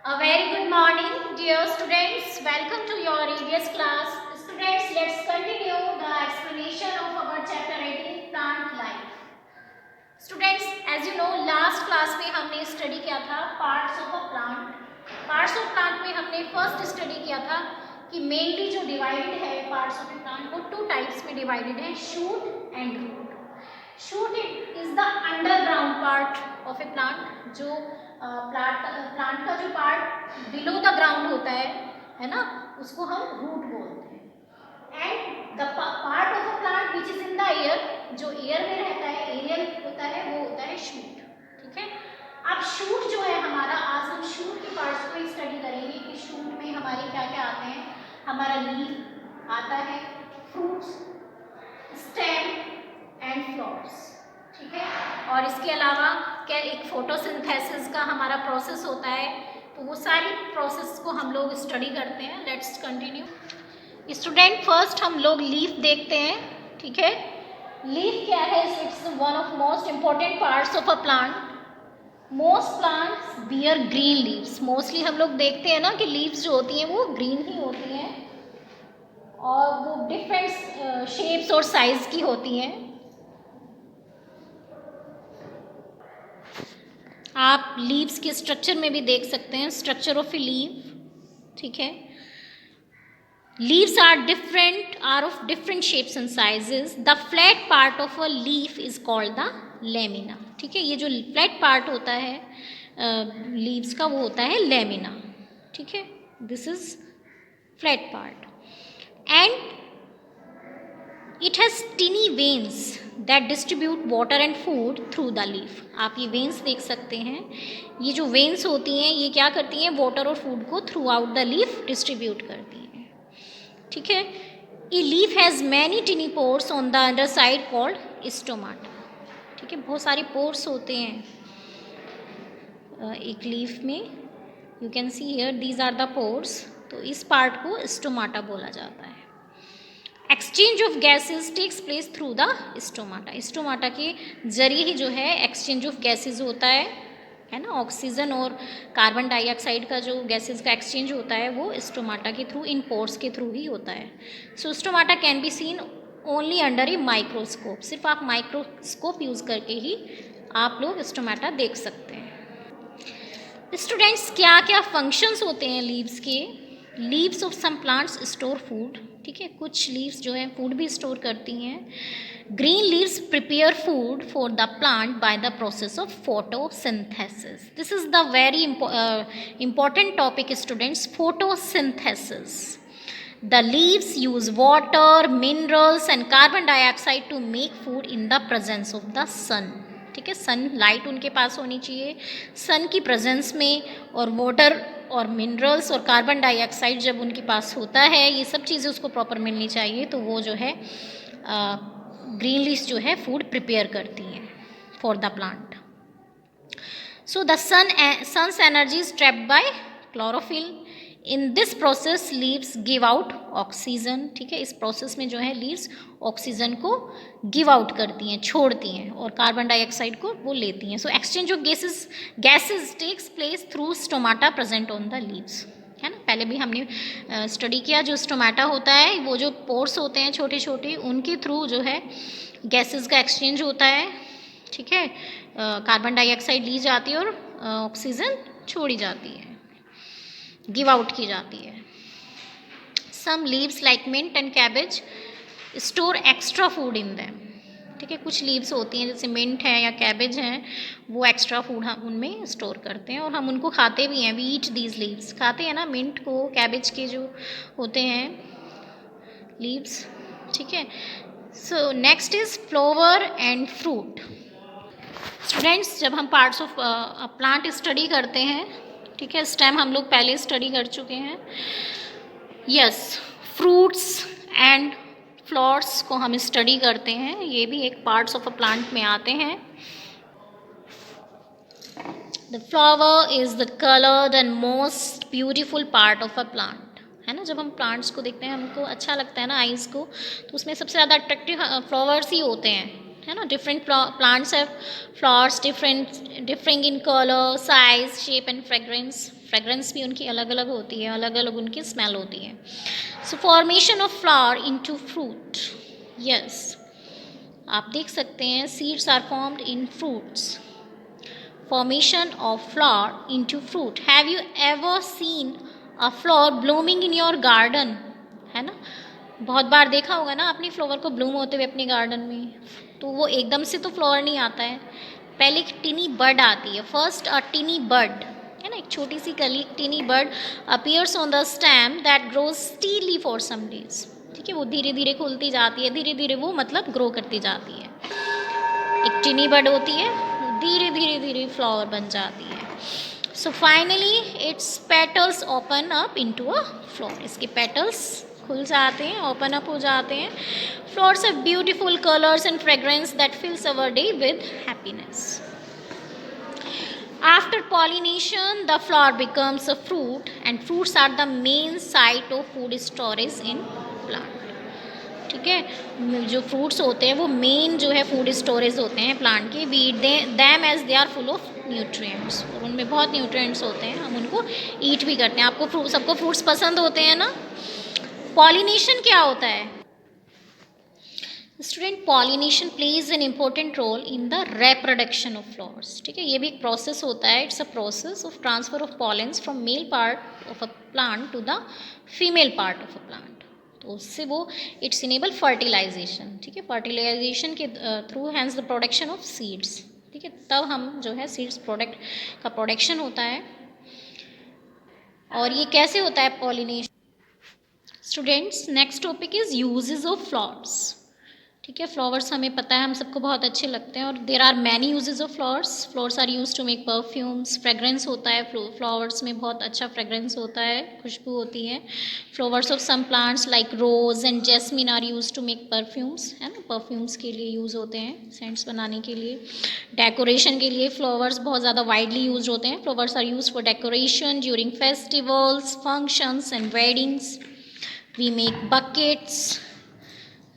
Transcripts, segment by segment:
A very good morning, dear students. Welcome to your EVS class. Students, let's continue the explanation of our chapter 18, Plant Life. Students, as you know, last class में हमने study किया था parts of a plant. Parts of plant में हमने first study किया था कि mainly जो डिवाइडेड है पार्ट्स ऑफ ए प्लांट वो टू टाइप्स में डिवाइडेड है, shoot and root. Shoot is the underground part of a plant. जो प्लांट का जो पार्ट बिलो द ग्राउंड होता है ना, उसको हम रूट बोलते हैं. And the part of a plant which is in the air, जो एयर में रहता है, एरियल होता है, वो होता है शूट. ठीक है. अब शूट जो है हमारा, आज हम शूट के पार्ट्स को स्टडी करेंगे कि शूट में हमारे क्या क्या आते हैं. हमारा लीफ आता है, फ्रूट्स, स्टेम एंड फ्लावर्स. ठीक है. और इसके अलावा क्या एक फोटोसिंथेसिस का हमारा प्रोसेस होता है, तो वो सारी प्रोसेस को हम लोग स्टडी करते हैं. Let's continue. स्टूडेंट, फर्स्ट हम लोग लीफ देखते हैं. ठीक है. लीफ क्या है? It's one of most important parts of a plant. Most plants bear green leaves. Mostly हम लोग देखते हैं ना कि लीव्स जो होती हैं वो ग्रीन ही होती हैं और वो डिफरेंट शेप्स और साइज की होती हैं. आप लीव्स के स्ट्रक्चर में भी देख सकते हैं, स्ट्रक्चर ऑफ ए लीव. ठीक है. Leaves are of different shapes and sizes. The flat part of a leaf is called the lamina. ठीक है. ये जो फ्लैट पार्ट होता है लीव्स का, वो होता है लेमिना. ठीक है. This is flat part and it has टिनी veins that distribute water and food through the leaf. आप ये वेन्स देख सकते हैं. ये जो वेन्स होती हैं ये क्या करती हैं? वाटर और फूड को through out the leaf distribute करती हैं. ठीक है. A leaf has many टिनी pores on the under side called stomata. ठीक है. बहुत सारे पोर्स होते हैं एक लीफ में. You can see here these are the pores. तो इस पार्ट को स्टोमाटा बोला जाता है. Exchange of gases takes place through the stomata. Stomata के जरिए ही जो है एक्सचेंज ऑफ गैसेज होता है ना. ऑक्सीजन और कार्बन डाइऑक्साइड का जो गैसेज का एक्सचेंज होता है वो स्टोमाटा के थ्रू, इन पोर्स के थ्रू ही होता है. So stomata can be seen only under a microscope. सिर्फ आप माइक्रोस्कोप यूज़ करके ही आप लोग स्टोमाटा देख सकते हैं. स्टूडेंट्स, क्या क्या फंक्शंस होते हैं लीव्स के? Leaves of some plants store food. ठीक है. कुछ लीव्स जो है फूड भी स्टोर करती हैं. Green leaves prepare food for the plant by the process of photosynthesis. This is the very important topic students, photosynthesis. The leaves use water, minerals and carbon dioxide to make food in the presence of the sun. ठीक है. Sun light उनके पास होनी चाहिए. सन की presence में और water और minerals और कार्बन डाइऑक्साइड जब उनके पास होता है, ये सब चीज़ें उसको प्रॉपर मिलनी चाहिए, तो वो जो है ग्रीन लीव्स जो है फूड प्रिपेयर करती हैं for the plant. So the sun's energy is trapped by chlorophyll. In this process leaves give out oxygen. ठीक है. इस प्रोसेस में जो है लीव्स ऑक्सीजन को गिव आउट करती हैं, छोड़ती हैं, और कार्बन डाइऑक्साइड को वो लेती हैं. So exchange of gases takes place through stomata present on the leaves. है ना. पहले भी हमने स्टडी किया. जो स्टोमाटा होता है, वो जो पोर्स होते हैं छोटे छोटे, उनके थ्रू जो है गैसेस का एक्सचेंज होता है. ठीक है. कार्बन डाइऑक्साइड ली जाती है और ऑक्सीजन छोड़ी जाती है, गिव आउट की जाती है. Some leaves like mint and cabbage store extra food in them. ठीक है. कुछ लीव्स होती हैं जैसे मिंट है या कैबेज हैं, वो एक्स्ट्रा फूड हम उनमें स्टोर करते हैं और हम उनको खाते भी हैं. We eat these leaves. खाते हैं ना मिंट को, कैबेज के जो होते हैं लीव्स. ठीक है. So next is flower and fruit. Students, जब हम पार्ट्स ऑफ प्लांट स्टडी करते हैं, ठीक है, स्टेम हम लोग पहले स्टडी कर चुके हैं. यस, फ्रूट्स एंड फ्लावर्स को हम स्टडी करते हैं. ये भी एक पार्ट्स ऑफ अ प्लांट में आते हैं. The flower is the coloured and most beautiful part of a plant. है ना. जब हम प्लांट्स को देखते हैं, हमको अच्छा लगता है ना आइज़ को, तो उसमें सबसे ज़्यादा अट्रैक्टिव फ्लावर्स ही होते हैं. है ना. Different plants have flowers differing in colour, size, shape and fragrance. Fragrance भी उनकी अलग अलग होती है, अलग अलग उनकी स्मेल होती है. So formation of flower into fruit. Yes, आप देख सकते हैं seeds are formed in fruits. Formation of flower into fruit. Have you ever seen a flower blooming in your garden? है ना, बहुत बार देखा होगा ना अपनी फ्लावर को ब्लूम होते हुए अपने गार्डन में. तो वो एकदम से तो फ्लावर नहीं आता है, पहले एक टिनी बर्ड आती है. फर्स्ट अ टिनी बर्ड, है ना, एक छोटी सी कली, tiny bird appears on the stem that grows steadily for some days. ठीक है, वो धीरे धीरे खुलती जाती है, धीरे धीरे वो मतलब ग्रो करती जाती है. एक टिनी बर्ड होती है, धीरे धीरे धीरे फ्लावर बन जाती है. So finally its petals open up into a flower. इसके पेटल्स खुल जाते हैं, ओपन अप हो जाते हैं. Flowers have beautiful colours and fragrance that fills our day with happiness. After pollination, the flower becomes a fruit, and fruits are the main site of food storage in plant. ठीक है, जो fruits होते हैं वो main जो है food storage होते हैं प्लांट के. We them as they are full of nutrients. और उनमें बहुत न्यूट्रिएंट्स होते हैं, हम उनको ईट भी करते हैं. आपको सबको फ्रूट्स पसंद होते हैं ना. पॉलिनेशन क्या होता है student? Pollination plays an important role in the reproduction of flowers. ठीक है, ये भी एक प्रोसेस होता है. It's a process of transfer of pollens from male part of a plant to the female part of a plant. तो उससे वो इट्स इनेबल फर्टिलाइजेशन. ठीक है, फर्टिलाइजेशन के through hence the production of seeds. ठीक है, तब हम जो है सीड्स प्रोडक्ट का प्रोडक्शन होता है. और ये कैसे होता है pollination? Students, next topic is uses of flowers. ठीक है, फ्लावर्स हमें पता है, हम सबको बहुत अच्छे लगते हैं. और there are many uses of flowers. Flowers are use to make perfumes. Fragrance होता है फ्लावर्स में, बहुत अच्छा फ्रेग्रेंस होता है, खुशबू होती है. Flowers of some plants like rose and jasmine are use to make perfumes. है ना, परफ्यूम्स के लिए यूज़ होते हैं, सेंट्स बनाने के लिए. डेकोरेशन के लिए फ्लावर्स बहुत ज़्यादा वाइडली यूज होते हैं. Flowers are use for decoration during festivals, functions and weddings. We make bouquets,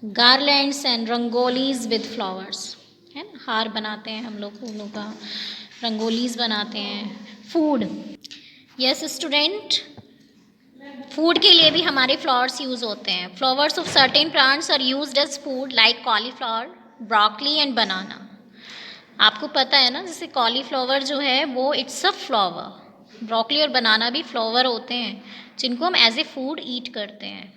garlands and rangolis with flowers. है ना, हार बनाते हैं हम लोग फूलों का, रंगोलीज बनाते हैं. फूड. यस स्टूडेंट, फूड के लिए भी हमारे फ्लावर्स यूज़ होते हैं. Flowers of certain plants are used as food like cauliflower, broccoli and banana. आपको पता है ना, जैसे कॉलीफ्लावर जो है वो इट्स अ फ्लावर. ब्रोकली और बनाना भी फ्लावर होते हैं जिनको हम एज ए फूड ईट करते हैं.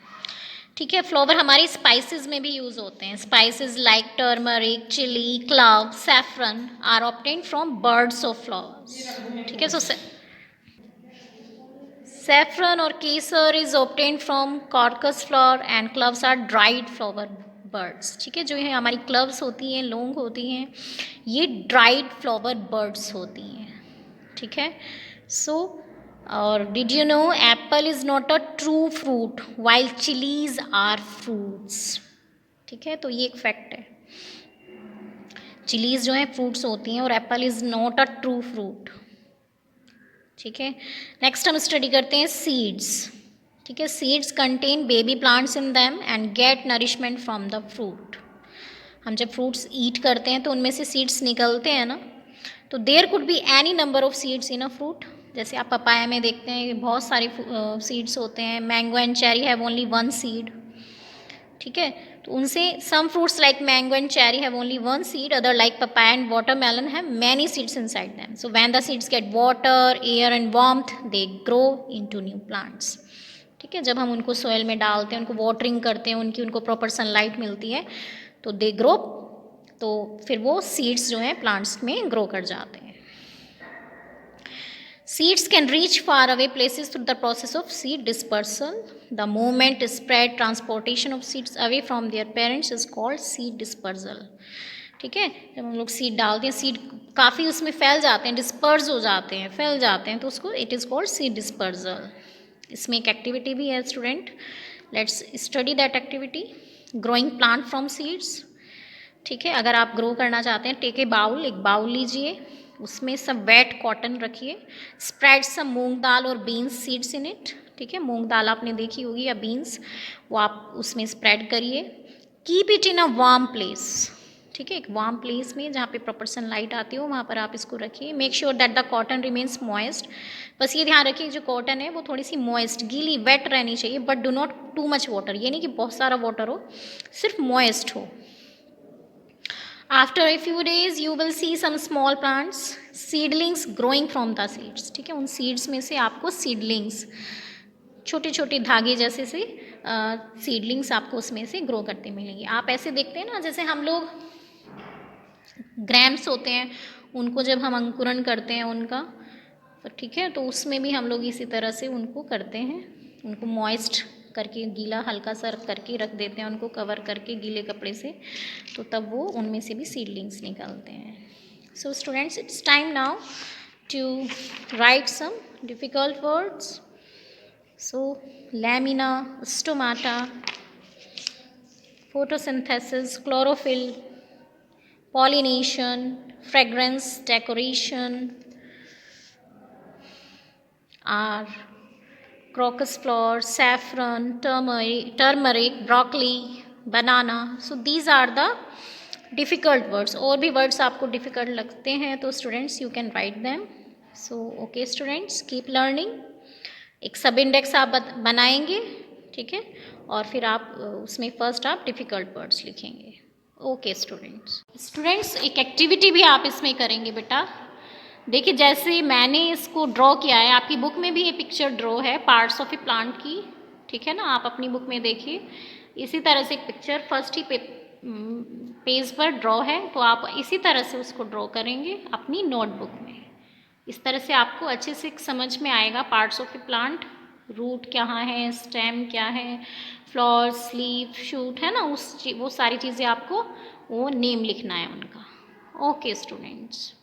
ठीक है, फ्लावर हमारी स्पाइसेस में भी यूज़ होते हैं. Spices like turmeric, chili, clove, saffron are obtained from buds of flowers. ठीक है, सो सैफरन और केसर is obtained from crocus flower and cloves are dried flower buds. ठीक है, जो ये हमारी क्लव्स होती हैं, लौंग होती हैं, ये ड्राइड फ्लावर बर्ड्स होती हैं. ठीक है, सो और did you know apple is not a true fruit while chillies are fruits. ठीक है, तो ये एक फैक्ट है. चिलीज जो है फ्रूट्स होती हैं और Apple is not a true fruit. ठीक है, नेक्स्ट हम स्टडी करते हैं सीड्स. ठीक है, seeds contain baby plants in them and get nourishment from the fruit. हम जब फ्रूट्स ईट करते हैं तो उनमें से सीड्स निकलते हैं ना. तो there could be any number of seeds in a fruit. जैसे आप पपाया में देखते हैं बहुत सारे सीड्स होते हैं. Mango and cherry have only one seed. ठीक है, तो उनसे some fruits like mango and cherry have only one seed, other like papaya and watermelon have many seeds inside them. So when the seeds get water, air and warmth, they grow into new plants. ठीक है, जब हम उनको soil में डालते हैं, उनको watering करते हैं, उनको प्रॉपर सनलाइट मिलती है, तो दे ग्रो. तो फिर वो सीड्स जो हैं प्लांट्स में ग्रो कर जाते हैं. Seeds can reach far away places through the process of seed dispersal. The movement, spread, transportation of seeds away from their parents is called seed dispersal. ठीक है, जब हम लोग सीड डालते हैं, सीड काफ़ी उसमें फैल जाते हैं, डिस्पर्स हो जाते हैं, फैल जाते हैं, तो उसको it is called seed dispersal. इसमें एक एक्टिविटी भी है student, let's study that activity. Growing plant from seeds. ठीक है, अगर आप ग्रो करना चाहते हैं, टेक ए बाउल, एक बाउल लीजिए, उसमें सब वेट कॉटन रखिए. स्प्रेड सम मूंग दाल और बीन्स सीड्स इन इट. ठीक है, मूंग दाल आपने देखी होगी या बीन्स, वो आप उसमें स्प्रेड करिए. Keep it in a warm place. ठीक है, एक वार्म प्लेस में जहाँ पे प्रॉपर सनलाइट आती हो वहाँ पर आप इसको रखिए। Make sure that the cotton remains moist. बस ये ध्यान रखिए जो कॉटन है वो थोड़ी सी मॉइस्ट, गीली, वेट रहनी चाहिए, but do not too much water, ये नहीं कि बहुत सारा वाटर हो, सिर्फ मॉइस्ट हो। After a few days you will see some small plants seedlings growing from the seeds. ठीक है, उन सीड्स में से आपको सीडलिंग्स, छोटे छोटे धागे जैसे से सीडलिंग्स आपको उसमें से ग्रो करते मिलेंगे। आप ऐसे देखते हैं ना, जैसे हम लोग ग्रैम्स होते हैं उनको जब हम अंकुरण करते हैं उनका, तो ठीक है, तो उसमें भी हम लोग इसी तरह से उनको करते हैं, उनको मॉइस्ट करके गीला हल्का सा करके रख देते हैं, उनको कवर करके गीले कपड़े से, तो तब वो उनमें से भी सीडलिंग्स निकलते हैं। So students, it's time now to write some difficult words. So lamina, stomata, photosynthesis, chlorophyll, pollination, fragrance, decoration are crocus flower, saffron, turmeric, broccoli, banana. So these are the difficult words. और भी words आपको difficult लगते हैं तो students you can write them. So okay students, keep learning. एक सब index आप बनाएंगे, ठीक है, और फिर आप उसमें फर्स्ट आप डिफ़िकल्ट वर्ड्स लिखेंगे। ओके स्टूडेंट्स, एक एक्टिविटी भी आप इसमें करेंगे बेटा। देखिए जैसे मैंने इसको ड्रॉ किया है, आपकी बुक में भी ये पिक्चर ड्रॉ है पार्ट्स ऑफ ए प्लांट की, ठीक है ना, आप अपनी बुक में देखिए इसी तरह से एक पिक्चर फर्स्ट ही पेज पर ड्रॉ है, तो आप इसी तरह से उसको ड्रॉ करेंगे अपनी नोटबुक में। इस तरह से आपको अच्छे से समझ में आएगा parts of a plant, root कहाँ है, स्टेम क्या है, फ्लावर्स, लीफ, शूट, है ना, वो सारी चीज़ें आपको वो नेम लिखना है उनका। Okay students.